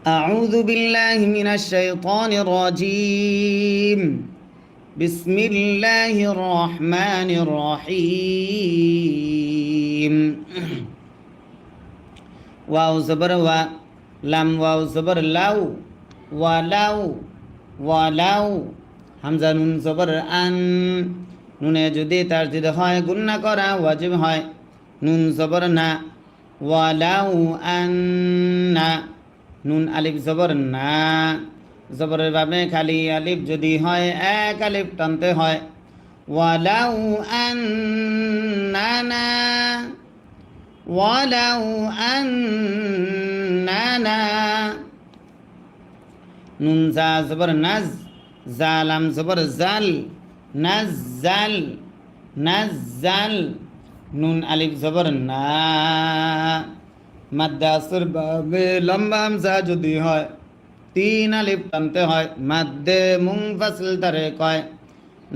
أعوذ بالله من الشيطان الرجيم بسم الله الرحمن الرحيم واو زبر و লাম ওয়াও জবর লাউ ওয়ালাউ ওয়ালাউ হামজা নুন জবর আন নুনে যদি তাসদিদ হয় গুন্না করা ওয়াজিব হয় নুন জবর না ওয়ালাউ আন্না নুন আলিফ জবর না জবরের ভাবে খালি আলিফ যদি হয় এক আলিফ টানতে হয় ওয়ালাউ আন্নানা ওয়ালাউ আন্নানা নুন জা জবর নাজ জালাম জবর জাল নাজ্জাল নাজ্জাল নুন আলিফ জবর না মাদ্দে আসর ভাবে লম্বা হামজা যদি হয় তিন আলিফ টানতে হয় মাদ্দে মুনফাসিল তারে কয়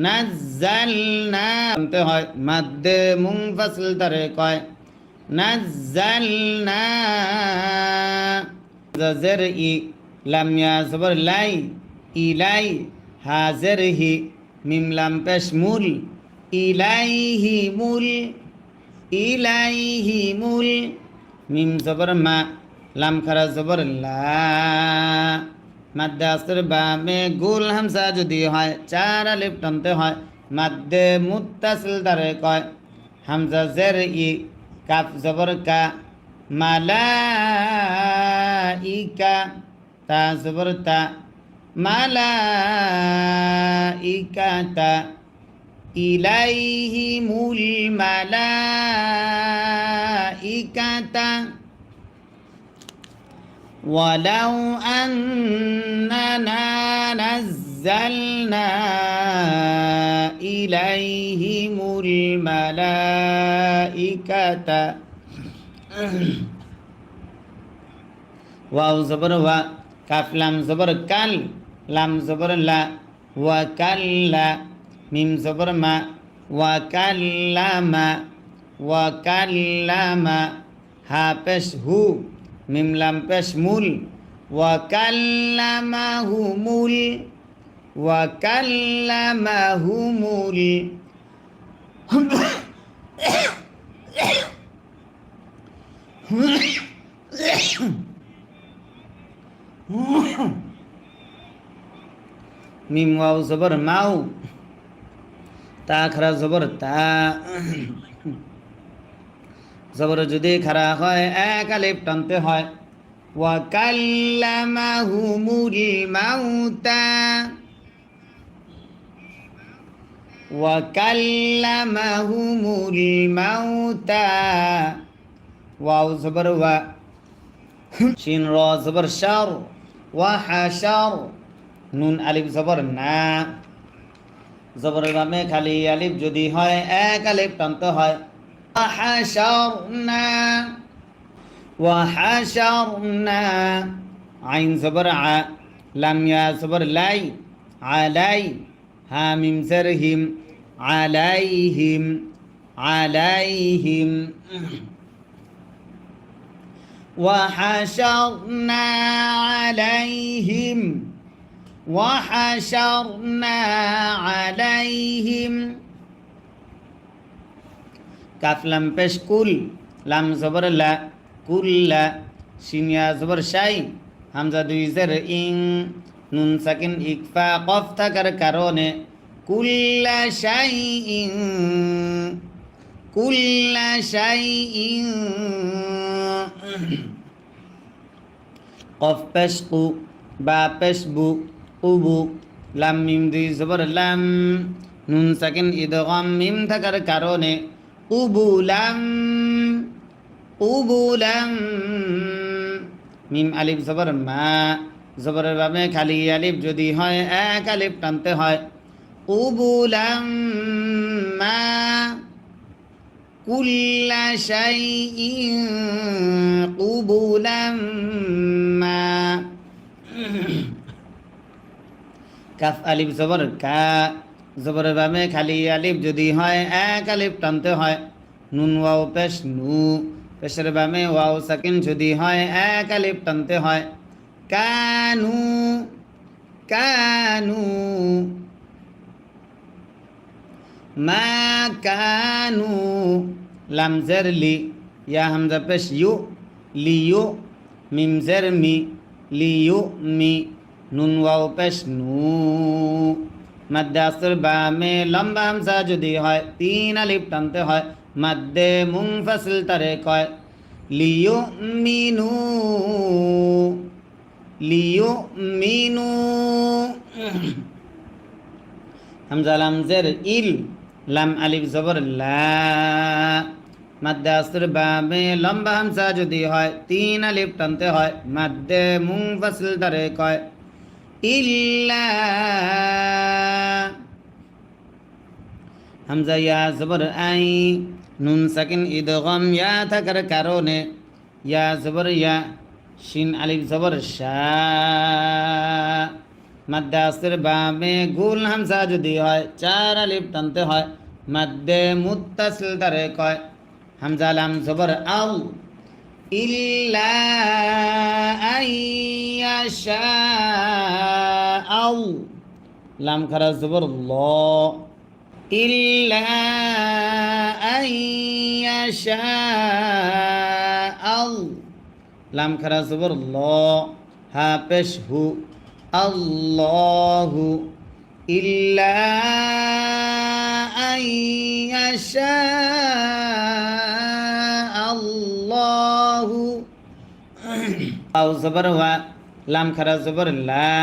নাজ্জালনা টানতে হয় মাদ্দে মুনফাসিল তারে কয় নাজ্জালনা জের ই লাম ইয়া জবর লাই ইলাই হাজের হি মিম লাম পেশ মুল ইলাইহি মুল ইলাইহি মুল মিম জবর মা লাম খারা জবর লা মাদ্দে আসর বামে গুল হামজা যদি হয় চার আলিফ টানতে হয় মাদ্দে মুত্তাসিল তারে কয় হামজা জের ই কাফ জবর কা মালাইকা তা জবর তা মালাইকাতা ইলাইহিমুল মালাইকাতা ওয়ালাউ আন্নানা নাজ্জালনা ইলাইহিমুল মালাইকাতা ওয়াও জবর ওয়া কাফ লাম জবর কাল লাম জবর লা ওয়া কাল্লা মিম জবর মা ওয়া কাল্লামা ওয়া কাল্লামা হা পেশ হু মিম লাম পেশ মুল ওয়া কাল্লামাহুমুল ওয়া কাল্লামাহুমুল মিম ওয়াও জবর মাউ তা খারা জবর তা জবর যদি খারা হয় এক আলিফ টানতে হয় ওয়া কাল্লামাহুমুল মাউতা ওয়া কাল্লামাহুমুল মাউতা ওয়াও জবর ওয়া শিন র জবর শার ওয়া হাশার নুন আলিফ জবর না জবরের বামে খালি আলিফ যদি হয় এক আলিফ টানতে হয় হাশারনা ওয়া হাশারনা আইন জবর আ লাম ইয়া জবর লাই আলাই হা মিম জের হিম আলাইহিম আলাইহিম ওয়া হাশারনা আলাইহিম وحشرنا عليهم কাফ লাম পেশ কুল লাম জবর লা কুল্লা শিন ইয়া জবর শাই হামজা দুই জের ইং নুন সাকিন ইকফা কফ থাকার কারণে কুল্লা শাইইন কুল্লা শাইইন কফ পেশ কু বা পেশ বু উবু লাম মিম দুই জবর লাম নুন সাকিন ইদগাম মিম থাকার কারণে উবুলাম উবুলাম মিম আলিফ জবর মা জবরের ভাবে খালি আলিফ যদি হয় এক আলিফ টানতে হয় উবুলাম মা কুল্লা শাইইন উবুলাম মা কাফ আলিফ জবর কা জবরের বামে খালি আলিফ যদি হয় এক আলিফ টানতে হয় নুন ওয়াও পেশ নু পেশের বামে ওয়াও সাকিন যদি হয় এক আলিফ টানতে হয় কানু কানু মা কানু লাম জের লি ইয়া হামজা পেশ ইউ লিয়ু মিম জের মি লিয়ু মি নুন ওয়াও পেশ নু মাদ্দে আসর বামে লম্বা হামজা যদি হয় 3 আলিফ টানতে হয় মাদ্দে মুনফাসিল তারে কয় লিয়ু মিনু লিয়ু মিনু হামজা লাম জের ইল লাম আলিফ জবর লা মাদ্দে আসর বামে লম্বা হামজা যদি হয় 3 আলিফ টানতে হয় মাদ্দে মুনফাসিল তারে কয় ইল্লা হামজা ইয়া জবর আই নুন সাকিন ইদগম ইয়া থাকার কারণে ইয়া জবর ইয়া শিন আলিফ জবর শা মাদ্দে আসর বামে গুল হামজা যদি হয় 4 আলিফ টানতে হয় মাদ্দে মুত্তাসিল তারে কয় হামজা লাম জবর আউ ইল্লা আইয়াশা আউ লাম খারা জবর ল ইল্লা আইয়াশা আউ লাম খারা জবর ল হা পেশ হু আল্লাহু ইল্লা আইয়াশা আল্লাহু আও জবর ওয়া লাম খারা জবর লা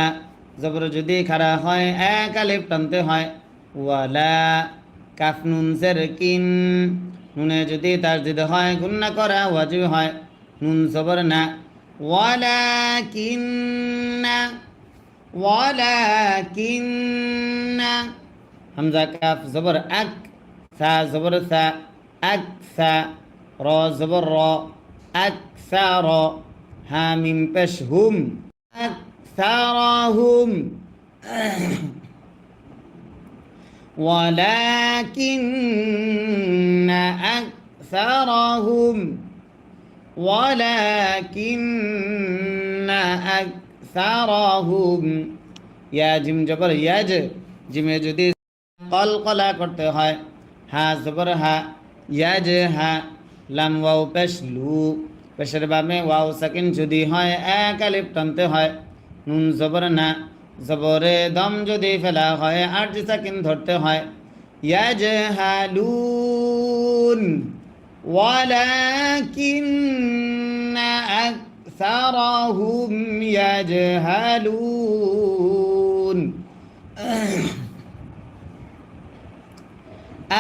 জবর যদি খারা হয় 1 আলিফ টানতে হয় ওয়ালা কাফ নুন জের কিন নুনে যদি তাসদিদ হয় গুন্না করা ওয়াজিব হয় নুন জবর না ওয়ালাকিন্না ওয়ালাকিন্না হামজা কাফ জবর আক সা জবর সা আকসা র জবর র আকসার হা মিম পেশ হুম আকসারহুম ولكن أكثرهم ولكن أكثرهم يا জিম জবর ইয়াজ জিমে যদি কলকলা করতে হয় হা জবর হা ইয়াজ হা লাম ওয়াও পেশ লু পেশের বামে ওয়াও সাকিন যদি হয় 1 আলিফ টানতে হয় নুন জবর না জবরে দম যদি ফেলা হয় 8 সাকিন ধরতে হয় ইয়াজহালুন ওয়ালাকিন্না আকসারাহুম ইয়াজহালুন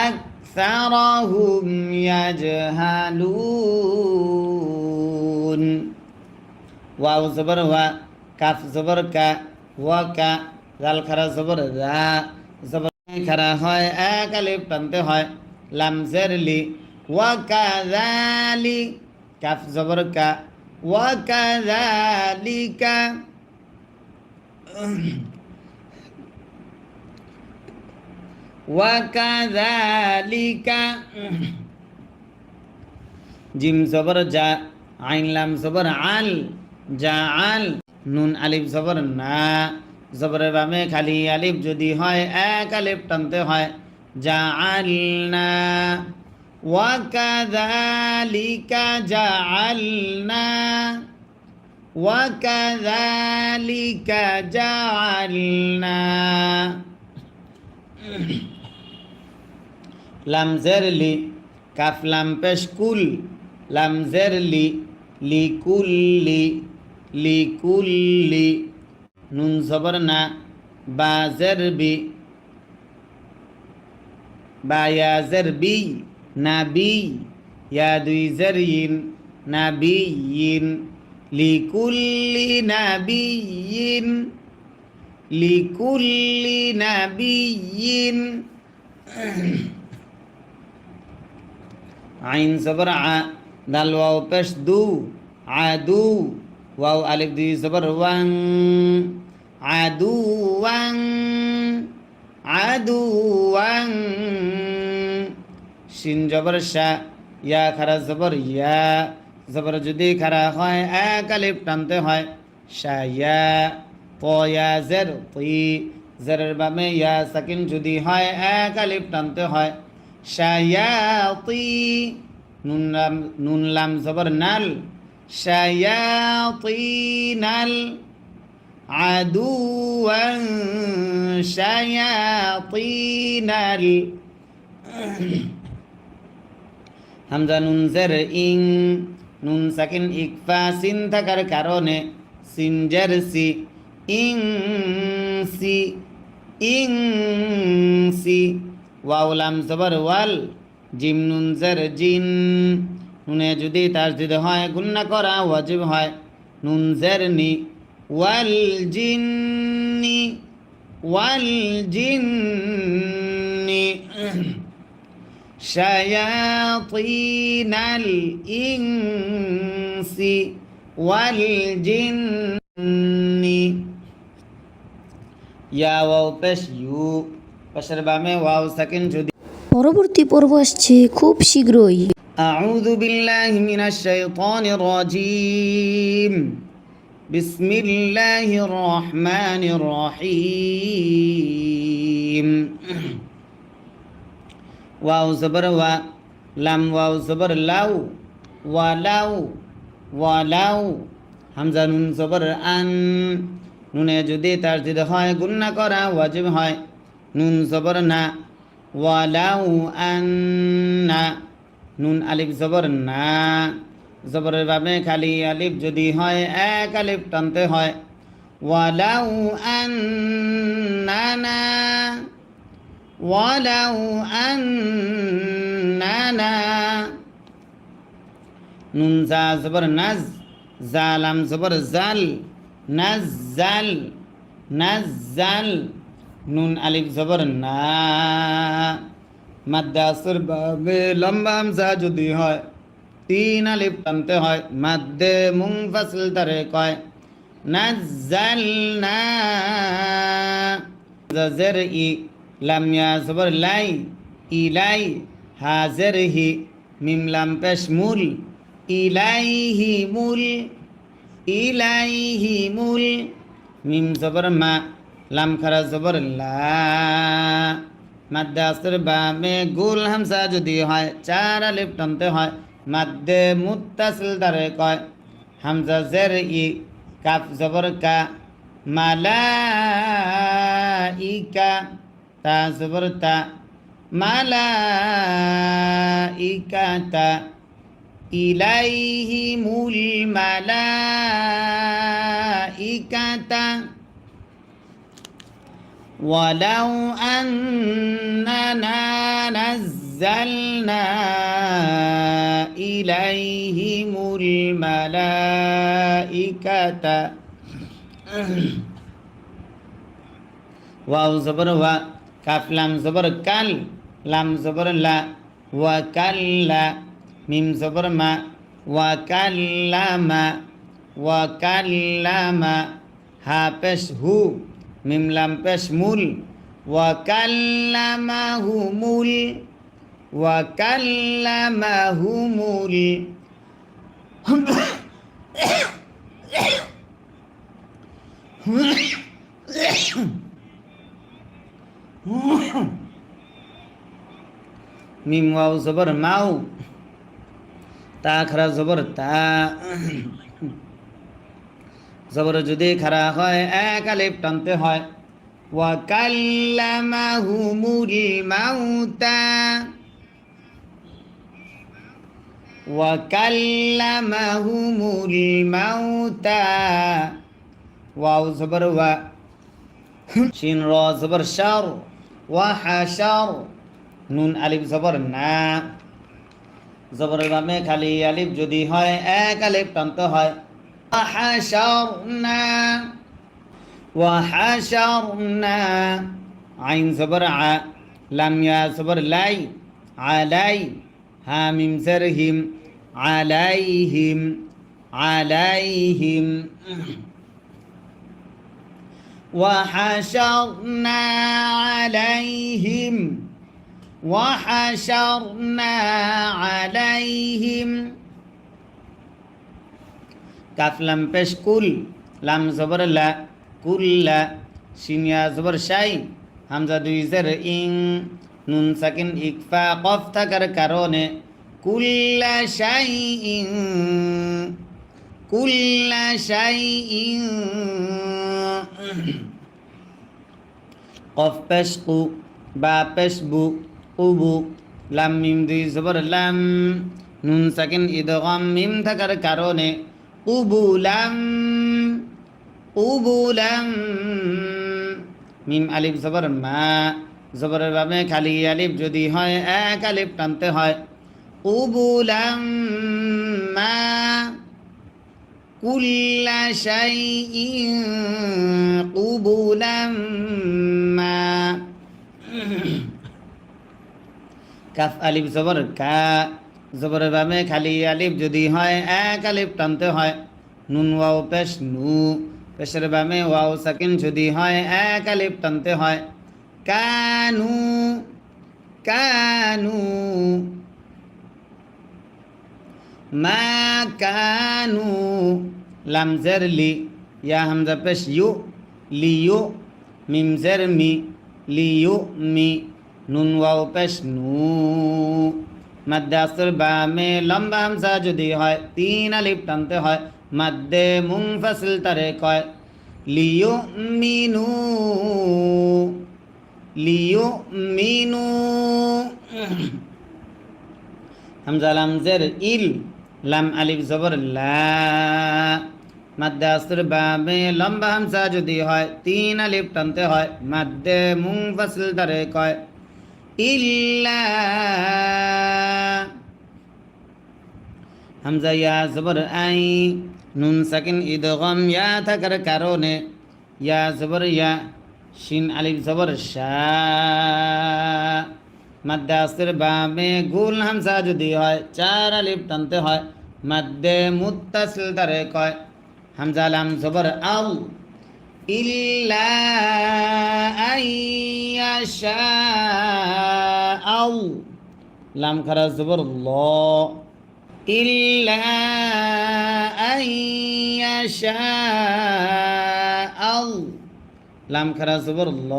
আকসারাহুম ইয়াজহালুন ওয়াও জবর ওয়া কাফ জবর কা ওয়া কা জাল খারা জবর রা জবর খারা হয় 1 আলিফ টানতে হয় লাম জের লি ওয়া কাযালি কাফ জবর কা ওয়া কাযালিকা ওয়া কাযালিকা জিম জবর জা আইন লাম জবর আল জাআল নুন আলিফ জবর না জবরের বামে খালি আলিফ যদি হয় 1 আলিফ টানতে হয় জাআলনা ওয়া কাযালিকা জাআলনা ওয়া কাযালিকা জাআলনা লাম জের লি কাফ লাম পেশ কুল লাম জের লি লিকুল্লি লিকুল্লি নুন জবর না বা জের বি বা ইয়া জের বি নাবি ইয়া দুই জের ইন নাবিয়িন লিকুল্লি নাবিয়িন লিকুল্লি নাবিয়িন আইন জবর আ দাল ওয়াও পেশ দু আদু ওয়াও আলিফ দুই জবর ওয়াং আদুওয়াং আদুওয়াং শিন জবর শা ইয়া খারা জবর ইয়া জবর যদি খারা হয় 1 আলিফ টানতে হয় শায়া পয়া জের তি জেরের বামে ইয়া সাকিন যদি হয় এক আলিফ টানতে হয় শায়াতি নুন লাম জবর নাল শায়াতিনাল আদুওয়ান শায়াতিনাল হামজা নুন জের ইং নুন সাকিন ইকফা সিন থাকার কারণে সিন জের সি ইং সি ইং সি ওয়াও লাম জবর ওয়াল জিম নুন জের জিন নুনে যদি তাসদীদ হয় গুন্না করা ওয়াজিব হয় নুন জের নি ওয়াল জিন্নি ওয়াল জিন্নি شياطين الإنس والجن يا واو পেশ ইউ পেশের বামে ওয়াও সাকিন যদি পরবর্তী পর্ব আসছে খুব শীঘ্রই। أعوذ بالله من الشيطان الرجيم بسم الله الرحمن الرحيم ওয়াও জবর ওয়া লাম ওয়াও জবর লাউ ওয়ালাউ ওয়ালাউ হামজা নুন জবর আন নুনে যদি তাসদীদ হয় গুন্না করা ওয়াজিব হয় নুন জবর না ওয়ালাউ আন্না নুন আলিফ জবর না জবরের বামে খালি আলিফ যদি হয় এক আলিফ টানতে হয় ওয়ালাউ আন্নানা ولو أننا نون زا زبر نز زالم زبر زل نزل نزل نون ألف زبر نا مد আসর বাবে লম্বা হামজা যদি হয় তিন আলিফ টানতে হয় মদ মুনফাসিল তারে কয় নাজ্জালনা জাজর ই লাম ইয়া জবর লাই ইলাই হাজর হি মিম লাম পেশ মুল ইলাইহি মুল ইলাইহি মুল মিম জবর মা লাম খারা জবর লা মাদ্দে আসর বামে গুল হামজা যদি হয় চার আলিফ টানতে হয় মাদ্দে মুত্তাসিল তারে কয় হামজা জের ই কাফ জবর কা মালাইকা তা জবর তা মালাইকাতা ইলাইহিমুল মালাইকাতা ওয়ালাউ আন্নানা নাজ্জালনা ইলাইহিমুল মালাইকাতা ওয়াও জবর ওয়া কাফ লাম জবর কাল লাম জবর লা ওয়া কাল্লা মিম জবর মা ওয়া কাল্লামা ওয়া কাল্লামা হা পেশ হু মিম লাম পেশ মুল ওয়া কাল্লামাহুমুল ওয়া কাল্লামাহুমুল মিম ওয়াও জবর মাউ তা খারা জবর তা জবর যদি খারা হয় এক আলিফ টানতে হয় ওয়া কাল্লামাহুমুল মাউতা ওয়া কাল্লামাহুমুল মাউতা ওয়াও জবর ওয়া শিন র জবর শার ওয়া হাশার নুন আলিফ জবর না জবরের বামে খালি আলিফ যদি হয় এক আলিফ টানতে হয় ওয়া হাশারনা ওয়া হাশারনা আইন জবর আ লাম ইয়া জবর লাই আলাই হা মিম জের হিম আলাইহিম আলাইহিম وحشرنا عليهم وحشرنا عليهم কাফ লাম পেশ কুল লাম জবর লা কুল্লা, শিনিয়া জবর শাই, হামজা দুই জের ইং, নুন সাকিন ইকফা কফ থাকার কারণে কুল্লা শাই ইং, কুল্লা শাই ইং, কফ পেশ কু, বা পেশ বু, উবু, লাম মিম দুই জবর লাম, নুন সাকিন ইদগাম মিম থাকার কারণে উবুলাম, উবুলাম, মিম আলিফ জবর মা, জবরের ভাবে খালি আলিফ যদি হয় এক আলিফ টানতে হয় উবুলাম মা, কুল্লা শাইইন কুবুলাম মা, কাফ আলিফ জবর কা, জবরের ভাবে খালি আলিফ যদি হয় এক আলিফ টানতে হয় নুন ওয়াও পেশ নু, পেশের বামে ওয়াও সাকিন যদি হয় এক আলিফ টানতে হয় কানু, কানু, মা কানু, লাম জের লি, ইয়া হামজা পেশ ইউ, লিয়ু, মিম জের মি, লিয়ু মি, নুন ওয়াও পেশ নু, মাদ্দে আসর বামে লম্বা হামজা যদি হয় তিন আলিফ টানতে হয় মাদ্দে মুনফাসিল তারে কয় লিয়ু মিনু, লিয়ু মিনু, হামজা লাম জের ইল, লাম আলিফ জবর লা, মাদ্দে আসর বামে লম্বা হামজা যদি হয় তিন আলিফ টানতে হয় মাদ্দে মুনফাসিল তারে কয় ইল্লা, হামজা ইয়া জবর আই, নুন সাকিন ইদগাম ইয়া থাকার কারণে ইয়া জবর ইয়া, শিন আলিফ জবর শা, মাদ্দে আসর বামে গুল হামজা যদি হয় চার আলিফ টানতে হয় মাদ্দে মুত্তাসিল তারে কয় হামজা লাম জবর আউ, ইল্লা আইয়াশা আউ, লাম খারা জবর ল, ইল্লা আইয়াশা আউ, লাম খারা জবর ল,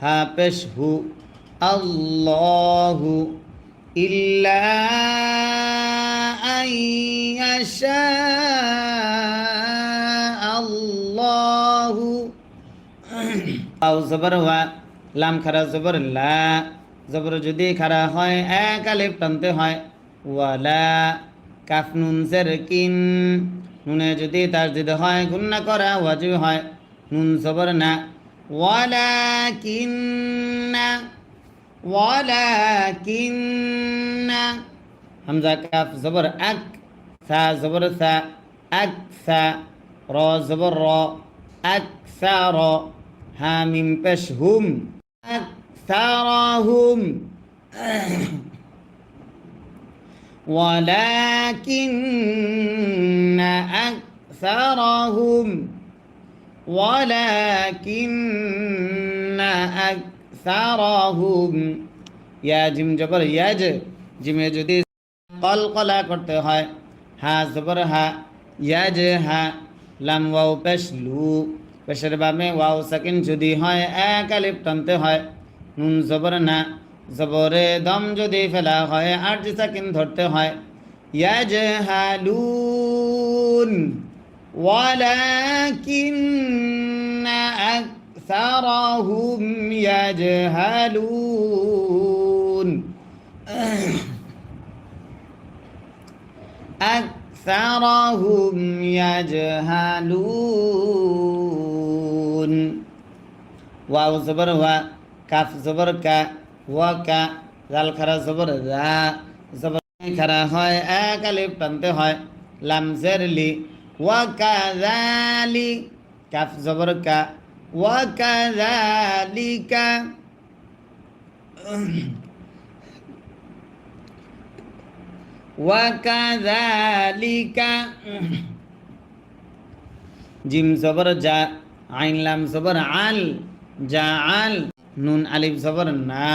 হা পেশ হু, আল্লাহু, ইল্লা আইয়াশা আল্লাহু, আউ জবর ওয়া, লাম খারা জবর লা, জবর যদি খারা হয় এক আলিফ টানতে হয় ওয়ালা, কাফ নুন জের কিন, নুনে যদি তাসদিদ হয় গুন্না করা ওয়াজিব হয় নুন জবর না, ওয়ালাকিন্না, ওয়ালাকিন্না, হামজা কাফ জবর আক, সা জবর সা, আক সা, র জবর র, আক সা র, হা মিম পেশ হুম, আক সারাহুম, ولكن أكثرهم، ولكن أكثرهم, ইয়া জিম জবর ইয়াজ, জিমে যদি কলকলা করতে হয় হা জবর হা, ইয়াজ হা, লাম ওয়াও পেশ লু, পেশের বামে ওয়াও সাকিন যদি হয় এক আলিফ টানতে হয় নুন জবর না, জবরে দম যদি ফেলা হয় আর যে সাকিন ধরতে হয় ইয়াজহালুন, ওয়ালাকিন্না আকসারাহুম ইয়াজহালুন, আকসারাহুম ইয়াজহালুন, ওয়াও জবর ওয়া, কাফ জবর কা, ওয়া কা, জাল খারা জবর রা, জবর খারা হয় এক আলিফ টানতে হয় লাম জের লি, ওয়া কাযালি, কাফ জবর কা, ওয়া কাযালিকা, ওয়া কাযালিকা, জিম জবর জা, আইন লাম জবর আল, জা আল, নুন আলিফ জবর না,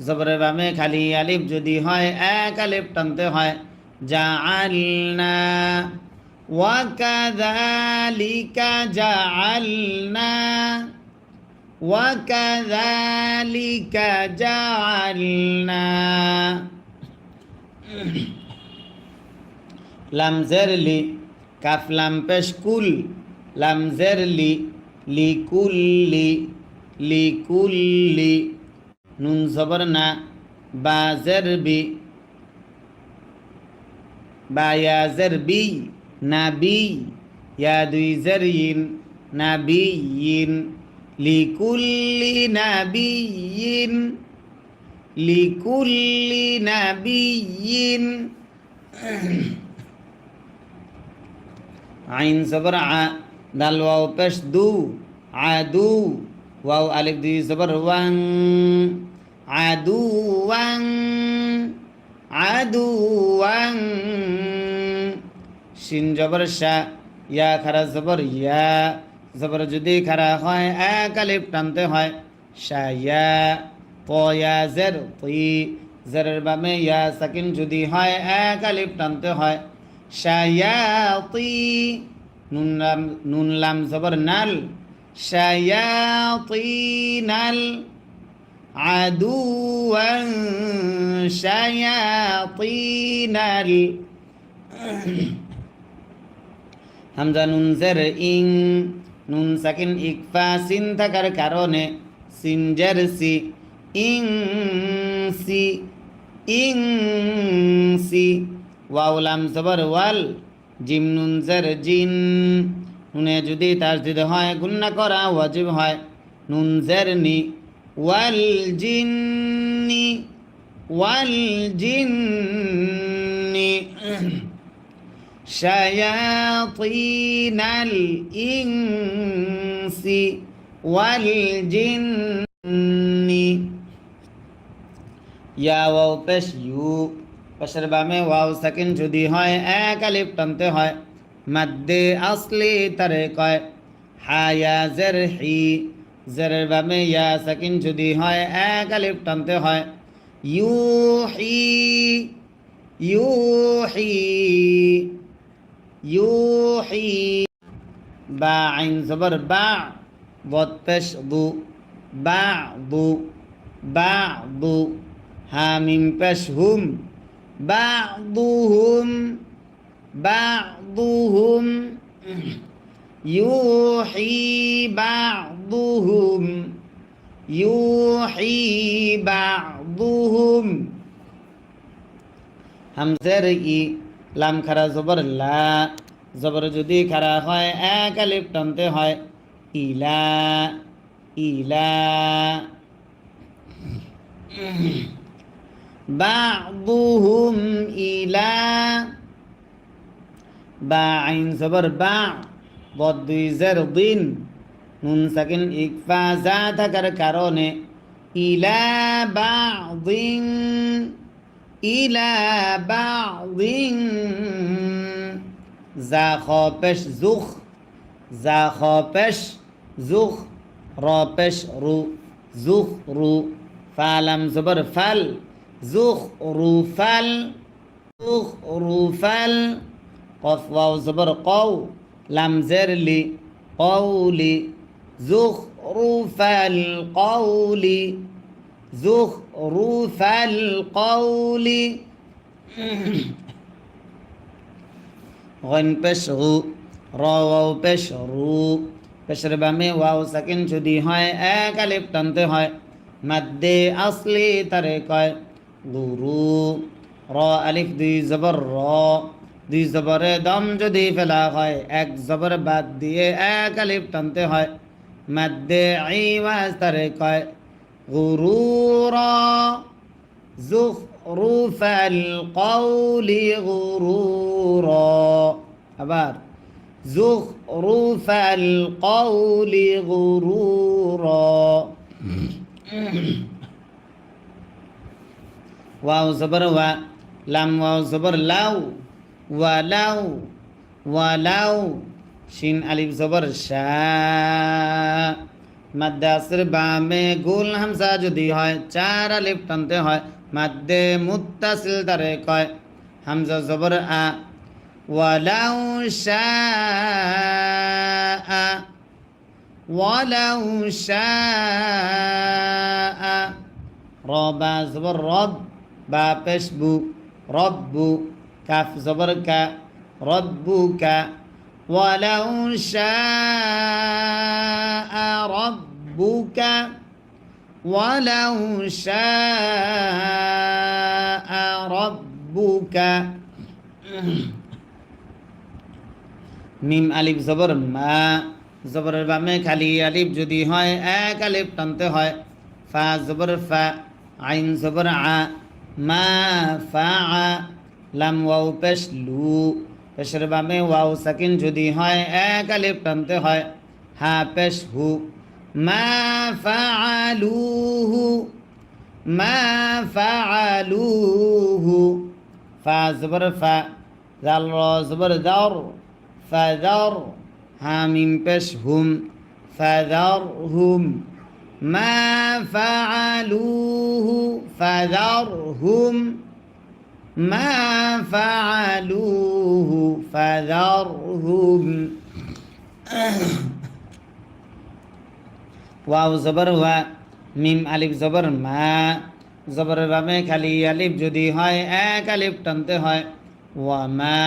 জবরের বামে খালি আলিফ যদি হয় এক আলিফ টানতে হয় জা আলনা, ওয়াকাযালিকা জাআলনা ওয়াকাযালিকা জাআলনা লাম জের লি কাফ লাম পেশ কুল লাম জের লি লিকুল্লি লিকুল্লি নুন জবর না বা জের বি বা ইয়া জের বি নাবি ইয়া দুই জের ইন নাবিয়িন লিকুল্লি নাবিয়িন লিকুল্লি নাবিয়িন আইন জবর আ দাল ওয়াও পেশ দু আদু ওয়াও আলিফ দুই জবর ওয়াং আদু ওয়াং আদু ওয়াং শিন জবর শা ইয়া খারা জবর ইয়া জবর যদি খারা হয় এক আলিফ টানতে হয় শায়া পয়া জের তি জেরের বামে ইয়া সাকিন যদি হয় এক আলিফ টানতে হয় শায়াতি নুন লাম জবর নাল শায়াতিনাল আদুওয়ান শায়াতিনাল হামজা নুন জের ইং নুন সাকিন ইকফা সিন থাকার কারণে সিন জের সি ইং সি ইং সি ওয়াও লাম জবর ওয়াল জিম নুন জের জিন নুনে যদি তাসদীদ হয় গুন্না করা ওয়াজিব হয় নুন জের নি ওয়াল জিন্নি ওয়াল জিন্নি শায়াতিনাল ইনসি ওয়াল জিন্নি ইয়া ওয়াও পেশ ইউ পেশের বামে ওয়াও সাকিন যদি হয় এক আলিফ টানতে হয় মাদ্দে আসলি তারে কয় হায়া জের হি জেরের বামে ইয়া সাকিন যদি হয় এক আলিফ টানতে হয় ইউহি ইউহি ইউহি বা আইন জবর বা বদ পেশ দু বা দু বা দু হামিম পেশ হুম বা'দুহুম বা'দুহুম ইউহি বা'দুহুম ইউহি বা'দুহুম হামজার ই লাম খারা জবর লা জবর যদি খারা হয় এক আলিফ টানতে হয় ইলা ইলা বা'দুহুম ইলা বা আইন জবর বা বদ দুই জের দিন নুন সাকিন ইকফা যা থাকার কারণে ইলা বা'দিন ইলা বা'দিন যা খ পেশ জুখ যা খ পেশ জুখ র পেশ রু জুখ রু ফালাম জবর ফাল জুখ রু ফাল জুখ রু ফাল কফ ওয়াও জবর কও লাম জের লি কওলি জুখ রু ফাল কওলি জুখ রু ফাল কওলি গইন পেশ রু র ওয়াও পেশ রু পেশের বামে ওয়াও সাকিন যদি হয় এক আলিফ টানতে হয় মাদ্দে আসলি তারে কয় গুরু র আলিফ দুই জবর র দুই জবরে দম যদি ফেলা হয় এক জবর বাদ দিয়ে এক আলিফ টানতে হয় মাদ্দে আইওয়াজ তারে কয় গুরুরা যুখরুফাল কওলি গুরুরা আবার যুখরুফাল কওলি গুরুরা ওয়াও জবর ওয়া লাম ওয়াও জবর লাউ ওয়ালাউ ওয়ালাউ শিন আলিফ জবর শা মাদ্দে আসর বামে গুল হামজা যদি হয় চার আলিফ টানতে হয় মাদ্দে মুত্তাসিল তারে কয় হামজা জবর আ ولو شاء ولو شاء رب زبر رب با بشبو رب كاف زبر كا ربك ولو شاء ربك ولو شاء ربك মিম আলিফ জবর মা জবরের বামে খালি আলিফ যদি হয় এক আলিফ টানতে হয় ফা জবর ফা আইন জবর আ মা ফা আ লাম ওয়াও পেশ লু পেশের বামে ওয়াও সাকিন যদি হয় এক আলিফ টানতে হয় হা পেশ হু মা ফাআলুহু মা ফাআলুহু ফা জবর ফা জাল র জবর দার فذر حاميم بشهم فذرهم ما فعلوه فذرهم ما فعلوه فذرهم واو زبر وا মিম আলিফ জবর মা জবরের বামে খালি আলিফ যদি হয় এক আলিফ টানতে হয় ওয়া মা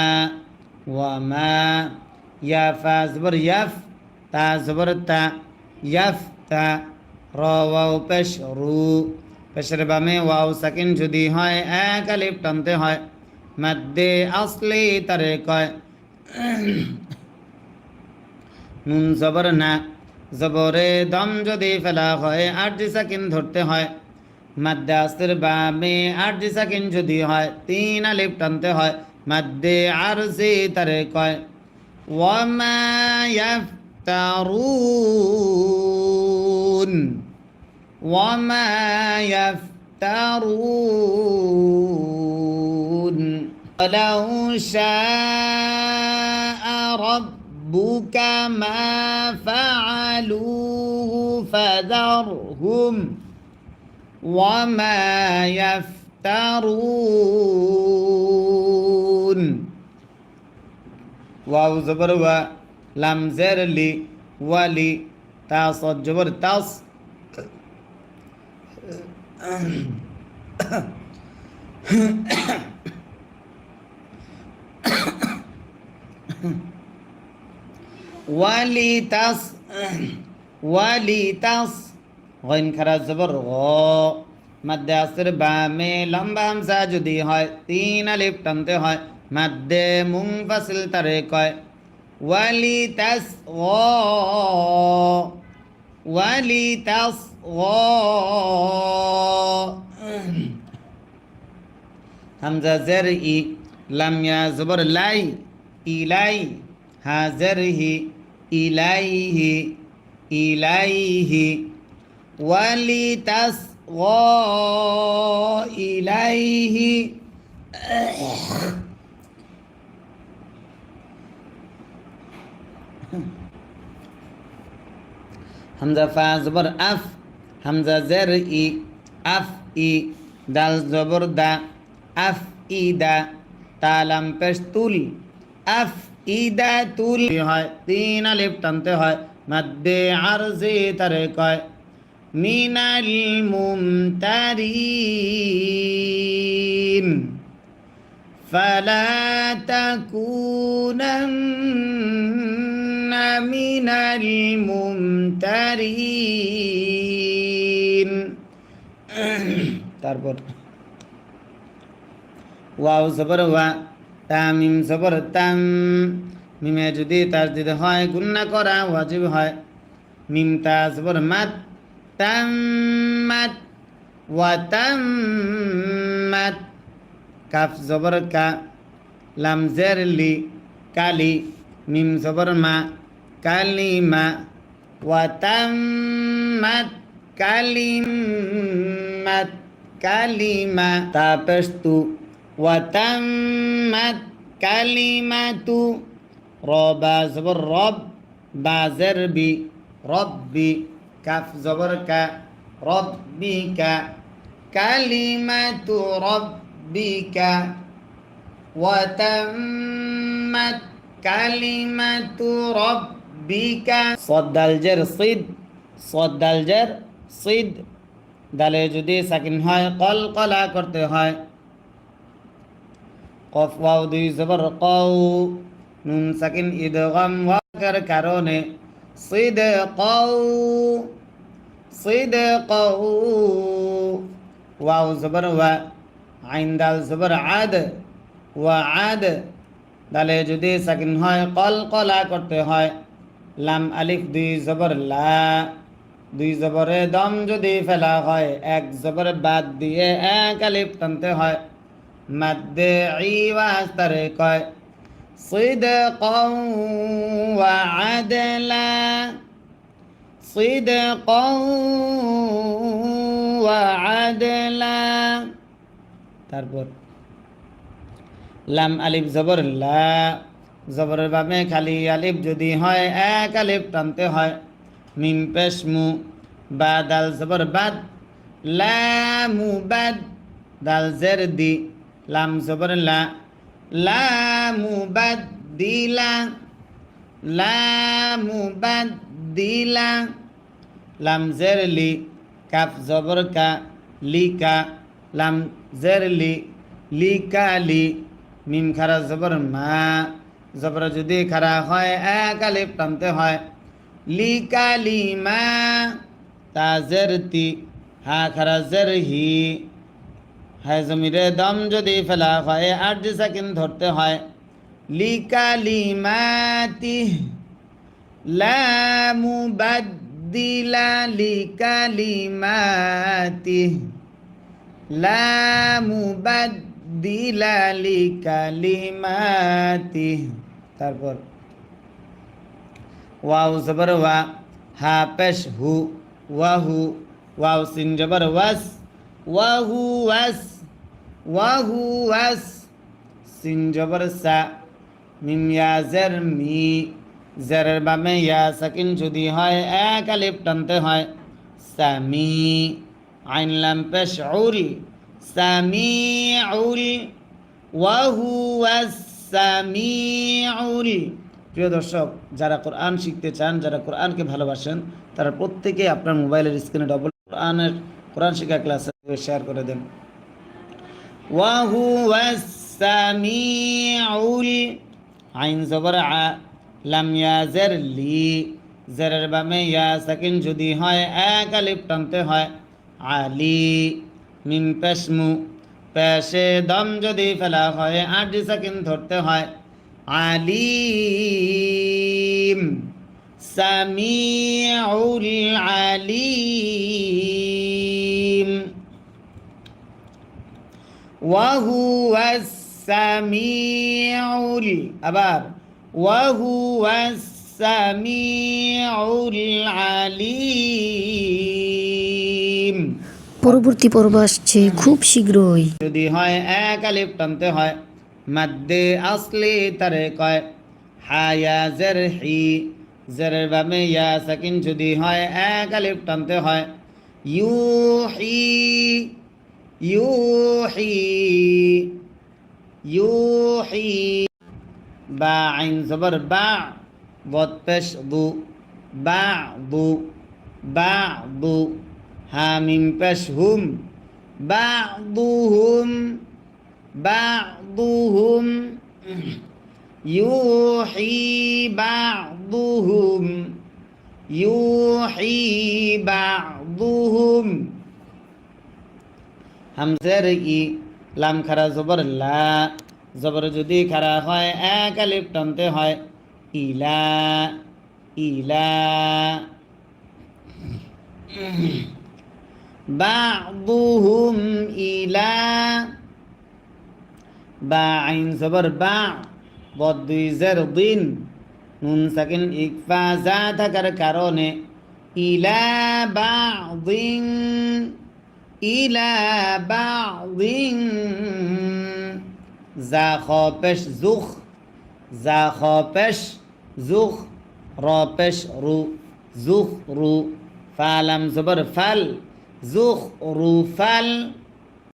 وما يا فا زبر يف تا زبر تا يف تا را واو পেশ রু পেশের বামে ওয়াও সাকিন যদি হয় এক আলিফ টানতে হয় মাদ্দে আসলি তারে কয় নুন জবর না জবরে দম যদি ফেলা হয় আরজি সাকিন ধরতে হয় মাদ্দে আসলির বামে আরজি সাকিন যদি হয় তিন আলিফ টানতে হয় মাদ্দে আরজি তারে কয় ওয়ামা ইয়াফতারুন ওয়ামা ইয়াফতারুন ওয়ালাউ শাআ রাব্বুকা মা ফাআলুহু ফাযারহুম ওয়ামা ইয়াফতারুন ওয়াও জবর ওয়া লাম জের লি ওয়ালি তা সদ জবর তাস ওয়ালি তাস গইন খারা জবর গ মাদ্দে আসর বামে লম্বা হামজা যদি হয় তিন আলিফ টানতে হয় মাদ্দে মুনফাসিল তারে কয় ওয়ালি তাস হামজা জের ই লাম ইয়া জবর লাই ইলাই হা জের হি ইলাইহি ওয়ালি তাস ইলাইহি হামজা ফা জবর আফ হামজা জের ই আফ ই দাল জবর দা আফ ই দা তালাম পেশ তুল আফ ই দা তুল হয় তিন আলিফ টানতে হয় মাদ্দে আরজি তারে কয় মিনাল মুমতারিন ফালা তাকুনান্না মিনাল মুমতারিন তারপর ওয়াও জবর ওয়া তামিম জবর তাম মিমে যদি তাসদিদ হয় গুন্না করা ওয়াজিব হয় মিম তা জবর মাত তাম্মাত ওয়া তাম্মাত কাফ জবর কা লাম জের লি কালি মিম জবর মা কালিমা ওয়া তাম্মাত কালিমাত কালিমা তা পেশ তু ওয়া তাম্মাত কালিমাতু রবা জবর রব বা জের বি রব্বি কাফ জবর কা রব্বিকা কালিমাতু রব্বিকা ওয়া তাম্মাত কালিমাতু রব্বিকা। সদ দাল জের সিদ, সদ দাল জের সিদ। দালে যদি সাকিন হয় কলকলা করতে হয়। কফ ওয়াও দুই জবর কও, নুন সাকিন ইদগাম ওয়াকার কারণে সিদ কও, সিদ কও। ওয়াও জবর ওয়া, আইন দাল জবর আদ, ওয়া আদ। দালে যদি সাকিন হয় কলকলা করতে হয়। লাম আলিফ দুই জবর লা, দুই জবরে দম যদি ফেলা হয়, এক জবর বাদ দিয়ে এক আলিফ টানতে হয়। মাদ্দে ই ওয়াস্তারে কয় সিদকাও ওয়া আদলা, সিদকাও ওয়া আদলা। তারপর লাম আলিফ জবর লা, জবরের বামে খালি আলিফ যদি হয় এক আলিফ টানতে হয়। মিম পেশ মু, বা দাল জবর বাদ, লামু বাদ। দাল জের দি, লাম জবর লা, লামু বাদ দিলা, লামু বাদ দিলা। লাম জের লি, কাফ জবর কা, লিকা। লাম জের লি, লিকা লি। মিম খারা জবর মা, জবর যদি খারা হয় এক আলিফ টানতে হয়। লিকালিমা। তা জের তি, হা খারা জের হি, হ্যাঁ জমিরে দম যদি ফেলা হয় আর যে সাকিন ধরতে হয়। লিকালিমাতি, লা মুবাদ্দিলা লিকালিমাতি, লা মুবাদ্দিলা লিকালিমাতি। তারপর ওয়াও জবর ওয়া, হা পেশ হু, ওয়াহু। ওয়াও সিন জবর ওয়াস, ওয়াহু ওয়াস, ওয়াহু ওয়াস। সিন জবর সা, মিম ইয়া জের মি, জেরের বামে ইয়া সাকিন যদি হয় এক আলিফ টানতে হয়। সামি, আইন লাম পেশ উল, সামিউল, ওয়াহু ওয়াস সামিউল। প্রিয় দর্শক, যারা কোরআন শিখতে চান, যারা কোরআনকে ভালোবাসেন, তারা প্রত্যেকে আপনার মোবাইলের স্ক্রিনে ডবল কোরআন শিক্ষা ক্লাসে শেয়ার করে দেন। ওয়াহু ওয়াস সামিউল, আইন জবর আ, লাম ইয়া জের লি, জেরের বামে ইয়া সাকিন যদি হয় এক আলিফ টানতে হয়। আলি, মিম পেশ মু, পেশে দম যদি ফেলা হয় আর যে সাকিন ধরতে হয়। আলিম, সামিউল আলিম। ওয়াহুয়াস সামিউল, আবার ওয়াহুয়াস সামিউল আলিম। পরবর্তী পর্ব আসছে খুব শীঘ্রই। যদি হয় এক আলিফ টানতে হয়। মাদ্দে আসলি তারে কয় হায়া জের হি, জেরের বামে ইয়া সাকিন যদি হয় এক আলিফ টানতে হয়। ইউহি, ইউহি, ইউহি। বা আইন জবর বা, বদ পেশ দু, বা দু, বা দু। হা মিম পেশ হুম, বা'দুহুম, বা'দুহুম। ইউহি বা'দুহুম, ইউহি বা'দুহুম। হামজার ই, লাম খারা জবর লা, জবর যদি খারা হয় এক আলিফ টানতে হয়। ইলা, ইলা। বা'দুহুম ইলা। বা আইন জবর বা, বদ দুই জের দিন, নুন সাকিন ইকফা যা থাকার কারণে ইলা বা'দিন, ইলা বা'দিন। যা খ পেশ জুখ, যা খ পেশ জুখ, র পেশ রু, জুখ রু। ফালাম জবর ফাল, জুখ রু ফাল,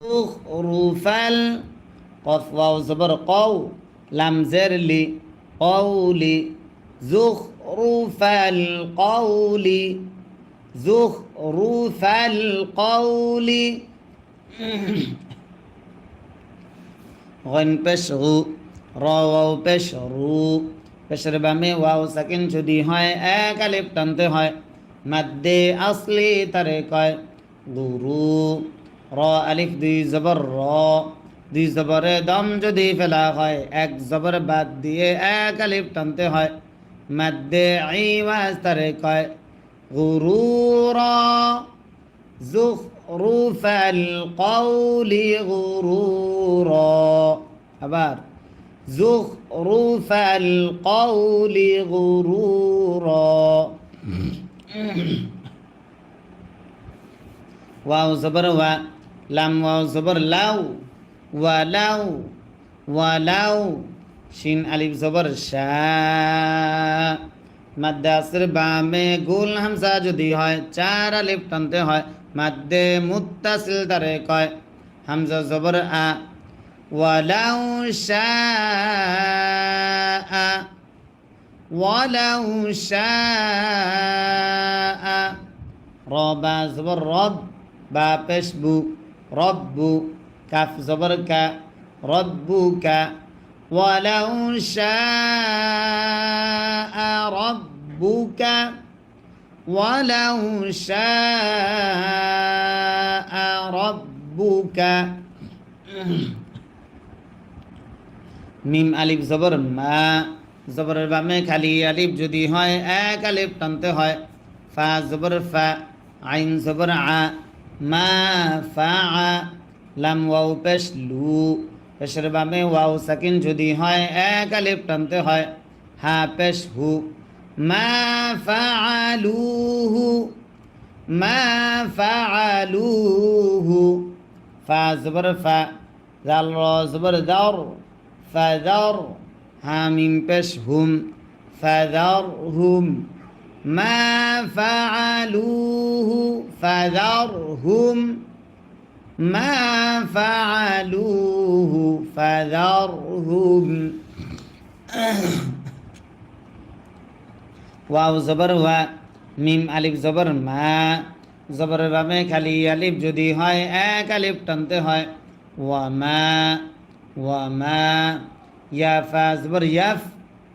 জুখ রু ফাল। কফ ওয়াও জবর কও, লাম জের লি, কওলি যুখরুফাল কওলি যুখরুফাল কওলি গইন পেশ গু র ওয়াও পেশ রু পেশের বামে ওয়াও সাকিন যদি হয় এক আলিফ টানতে হয় মাদ্দে আসলি তারে কয় গুরু র আলিফ দুই জবর র দুই জবরে দম যদি ফেলা হয় এক জবর বাদ দিয়ে এক আলিফ টানতে হয় মাদ্দে আইওয়াজ তারে কয় গুরুরা যুখরুফাল কওলি গুরুরা আবার যুখরুফাল কওলি গুরুরা ওয়াও জবর ওয়া লাম ওয়াও জবর লাউ ওয়ালাউ ওয়ালাউ শিন আলিফ জবর শা মাদ্দে আসর বামে গুল হামজা যদি হয় চার আলিফ টানতে হয় মাদ্দে মুত্তাসিল তারে কয় হামজা জবর আ ওয়ালাউ শাআ ওয়ালাউ শাআ র বা জবর রব বা পেশ বু রব্বু কাফ জবর কা রব্বুকা ওয়ালাউ শাআ রব্বুকা ওয়ালাউ শাআ রব্বুকা মিম আলিফ জবর মা জবরের বামে খালি আলিফ যদি হয় এক আলিফ টানতে হয় ফা জবর ফা আইন জবর আ মা ফা আ লাম ওয়াও পেশ লু পেশের বামে ওয়াও সাকিন যদি হয় এক আলিফ টানতে হয় হা পেশ হু মা ফাআলুহু মা ফাআলুহু ফা জবর ফা জাল র জবর দার ফাদার হা মিম পেশ হুম ফাদারহুম মা ফাআলুহু ফাদারহুম মা ফাআলুহু ফাদারহুম ওয়াও জবর ওয়া মিম আলিফ জবর মা জবরের বামে খালি আলিফ যদি হয় এক আলিফ টানতে হয় ওয়া মা ইয়া ফা জবর ইয়াফ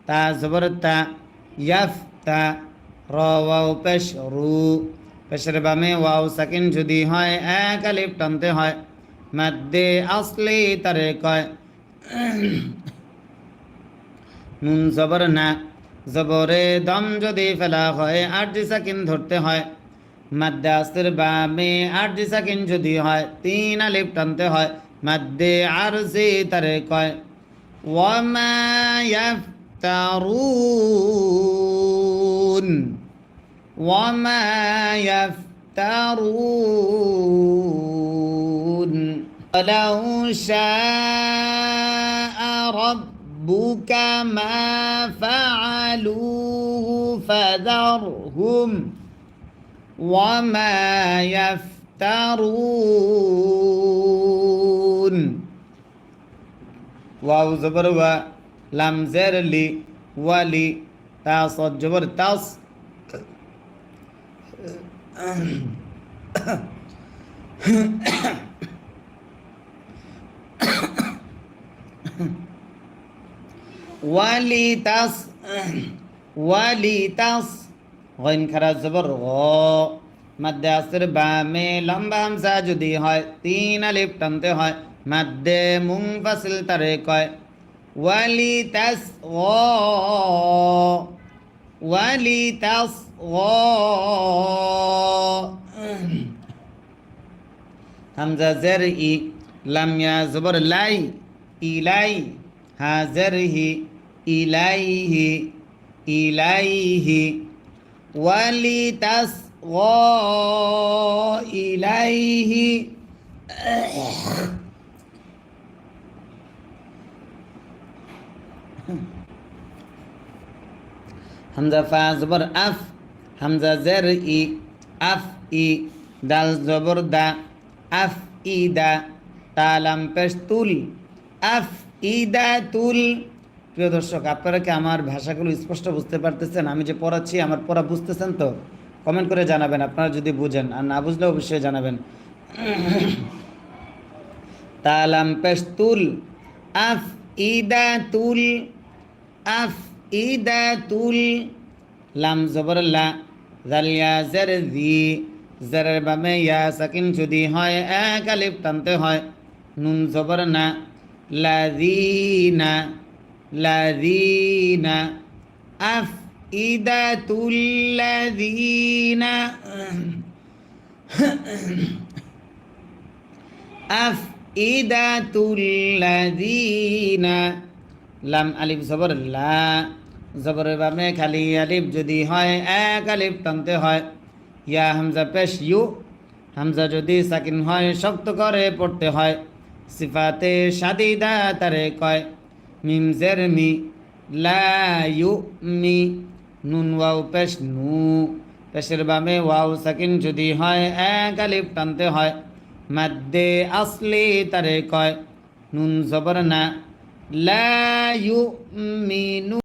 তা জবর তা ইয়াফ তা র ওয়াও পেশ রু পেশের বামে ওয়াও সাকিন যদি হয় এক আলিফ টানতে হয় মাদ্দে আসলি তারে কয় নুন জবর না জবরে দম যদি ফেলা হয় আরজি সাকিন ধরতে হয় মাদ্দে আসর বামে আরজি সাকিন যদি হয় তিন আলিফ টানতে হয় মাদ্দে আরজি তারে কয় ওয়ামা ইয়াফতারুন ওয়ামা ইয়াফতারুন ওয়ালাউ শাআ রাব্বুকা মা ফাআলুহু ফাযারহুম ওয়ামা ইয়াফতারুন ওয়াও জবর ওয়া লাম জের লি ওয়ালি তা সদ জবর তাস ওয়ালিতাস ওয়ালিতাস গইন খারা জবর গ মাদ্দে আসর বামে লম্বা হামজা যদি হয় তিন আলিফ টানতে হয় মাদ্দে মুনফাসিল তারে কয় ওয়ালিতাস ওয়ালিতাস হামজা জের ই লাম ইয়া জবর লাই ইলাই হা জের হি ইলাইহি ইলাইহি ওয়ালিতাস ইলাইহি হামজা ফা জবর আফ হামজা জের ই আফ ই দাল জবর দা আফ ইদা তালাম পেশ তুল আফ ইদা তুল প্রিয় দর্শক, আপনারা কি আমার ভাষাগুলো স্পষ্ট বুঝতে পারতেছেন? আমি যে পড়াচ্ছি আমার পড়া বুঝতেছেন তো? কমেন্ট করে জানাবেন আপনারা যদি বুঝেন, আর না বুঝলে অবশ্যই জানাবেন। তালাম পেস্তুল আফ ইদা তুল, আফ ইদা তুল, লাম জবর লা, জাল ইয়া জের জি, জেরের বামে ইয়া সাকিন যদি হয় এক আলিফ টানতে হয়, নুন জবর না, লাযিনা, লাযিনা, আফ ইদা তুল লাযিনা, আফ ইদা তুল লাযিনা, লাম আলিফ জবর লা, জবরের বামে খালি আলিফ যদি হয় এক আলিফ টানতে হয়, ইয়া হামজা পেশ ইউ, হামজা যদি সাকিন হয় শক্ত করে পড়তে হয়, সিফাতে শাদিদা তারে কয়, মিম জের মি, লা ইউ মি, নুন ওয়াও পেশ নু, পেশের বামে ওয়াও সাকিন যদি হয় এক আলিফ টানতে হয়, মাদ্দে আসলি তারে কয়, নুন জবর না, লা ইউ মি নু।